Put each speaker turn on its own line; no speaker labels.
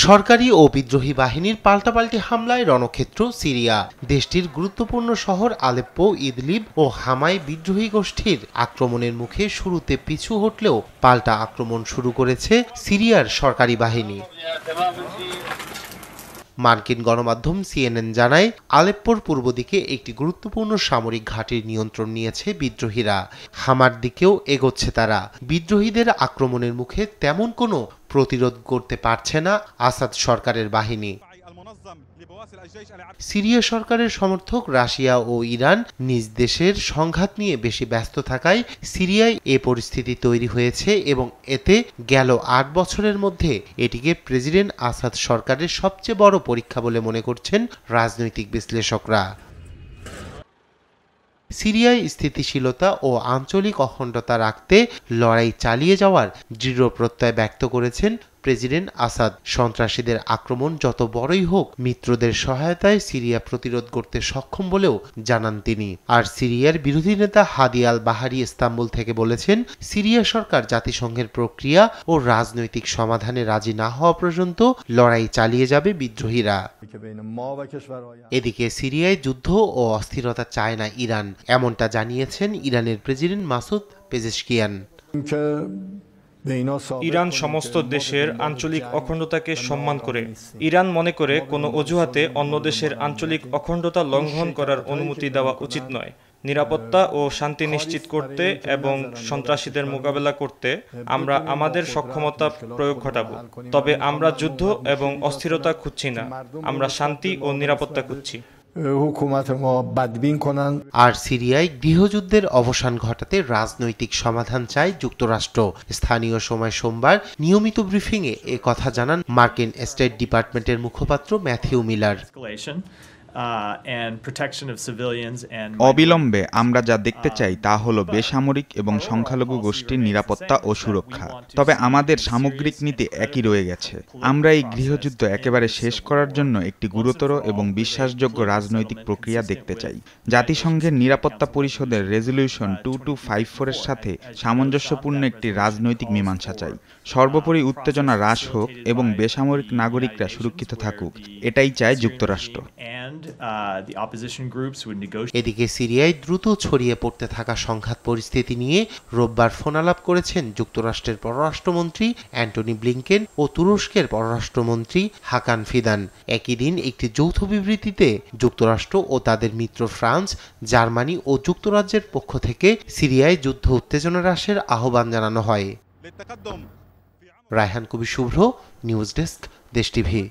সরকারি ও বিদ্রোহী বাহিনীর পাল্টাপাল্টি হামলায় রণক্ষেত্র সিরিয়া। দেশটির গুরুত্বপূর্ণ শহর আলেপ্পো, ইদলিব ও হামায় বিদ্রোহী গোষ্ঠীর আক্রমণের মুখে শুরুতে পিছু হটলেও পাল্টা আক্রমণ শুরু করেছে সিরিয়ার সরকারি বাহিনী। মার্কিন গণমাধ্যম সিএনএন জানায়, আলেপ্পোর পূর্ব দিকে একটি গুরুত্বপূর্ণ সামরিক ঘাঁটির নিয়ন্ত্রণ নিয়েছে বিদ্রোহীরা। হামার দিকেও এগোচ্ছে তারা। বিদ্রোহীদের আক্রমণের মুখে তেমন কোনো প্রতিরোধ করতে পারছে না আসাদ সরকারের বাহিনী। সিরিয়া সরকারের সমর্থক রাশিয়া ও ইরান নিজ দেশের সংঘাত নিয়ে বেশি ব্যস্ত থাকায় সিরিয়ায় এ পরিস্থিতি তৈরি হয়েছে এবং এতে গেল ৮ বছরের মধ্যে এটিকে প্রেসিডেন্ট আসাদ সরকারের সবচেয়ে বড় পরীক্ষা বলে মনে করছেন রাজনৈতিক বিশ্লেষকরা। সিরিয়ায় স্থিতিশীলতা ও আঞ্চলিক অখণ্ডতা রাখতে লড়াই চালিয়ে যাওয়ার দৃঢ় প্রত্যয় ব্যক্ত করেছেন প্রেসিডেন্ট আসাদ। সন্ত্রাসীদের আক্রমণ যত বড়ই হোক, মিত্রদের সহায়তায় সিরিয়া প্রতিরোধ করতে সক্ষম বলেও জানান তিনি। আর সিরিয়ার বিরোধী নেতা হাদি আল বাহারি ইস্তাম্বুল থেকে বলেছেন, সিরিয়া সরকার জাতিসংঘের প্রক্রিয়া ও রাজনৈতিক সমাধানে রাজি না হওয়া পর্যন্ত লড়াই চালিয়ে যাবে বিদ্রোহীরা। এদিকে সিরিয়ায় যুদ্ধ ও অস্থিরতা চায় না ইরান, এমনটা জানিয়েছেন ইরানের প্রেসিডেন্ট মাসুদ পেজেশকিয়ান।
ইরান সমস্ত দেশের আঞ্চলিক অখণ্ডতাকে সম্মান করে। ইরান মনে করে কোনো অজুহাতে অন্য দেশের আঞ্চলিক অখণ্ডতা লঙ্ঘন করার অনুমতি দেওয়া উচিত নয়। নিরাপত্তা ও শান্তি নিশ্চিত করতে এবং সন্ত্রাসীদের মোকাবেলা করতে আমরা আমাদের সক্ষমতা প্রয়োগ ঘটাবো। তবে আমরা যুদ্ধ এবং অস্থিরতা খুঁজছি না, আমরা শান্তি ও নিরাপত্তা খুঁজছি।
আর সিরিয়ায় গৃহযুদ্ধের অবসান ঘটাতে রাজনৈতিক সমাধান চায় যুক্তরাষ্ট্র। স্থানীয় সময় সোমবার নিয়মিত ব্রিফিংয়ে এ কথা জানান মার্কিন স্টেট ডিপার্টমেন্টের মুখপাত্র ম্যাথিউ মিলার।
অবিলম্বে আমরা যা দেখতে চাই তা হলো বেসামরিক এবং সংখ্যালঘু গোষ্ঠীর নিরাপত্তা ও সুরক্ষা। তবে আমাদের সামগ্রিক নীতি একই রয়ে গেছে। আমরা এই গৃহযুদ্ধ একেবারে শেষ করার জন্য একটি গুরুতর এবং বিশ্বাসযোগ্য রাজনৈতিক প্রক্রিয়া দেখতে চাই। জাতিসংঘের নিরাপত্তা পরিষদের রেজলিউশন 2254 এর সাথে সামঞ্জস্যপূর্ণ একটি রাজনৈতিক মীমাংসা চাই। সর্বোপরি উত্তেজনা হ্রাস হোক এবং বেসামরিক নাগরিকরা সুরক্ষিত থাকুক, এটাই চায় যুক্তরাষ্ট্র।
এদিকে সিরিয়ায় দ্রুত ছড়িয়ে পড়তে থাকা সংঘাত পরিস্থিতি নিয়ে রোববার ফোনালাপ করেছেন যুক্তরাষ্ট্রের পররাষ্ট্রমন্ত্রী অ্যান্টনি ব্লিংকেন ও তুরস্কের পররাষ্ট্রমন্ত্রী হাকান ফিদান। একই দিন একটি যৌথ বিবৃতিতে যুক্তরাষ্ট্র ও তাদের মিত্র ফ্রান্স, জার্মানি ও যুক্তরাজ্যের পক্ষ থেকে সিরিয়ায় যুদ্ধ উত্তেজনা হ্রাসের আহ্বান জানানো হয়। রায়হান কবির শুভ্র, নিউজ ডেস্ক, দেশ টিভি।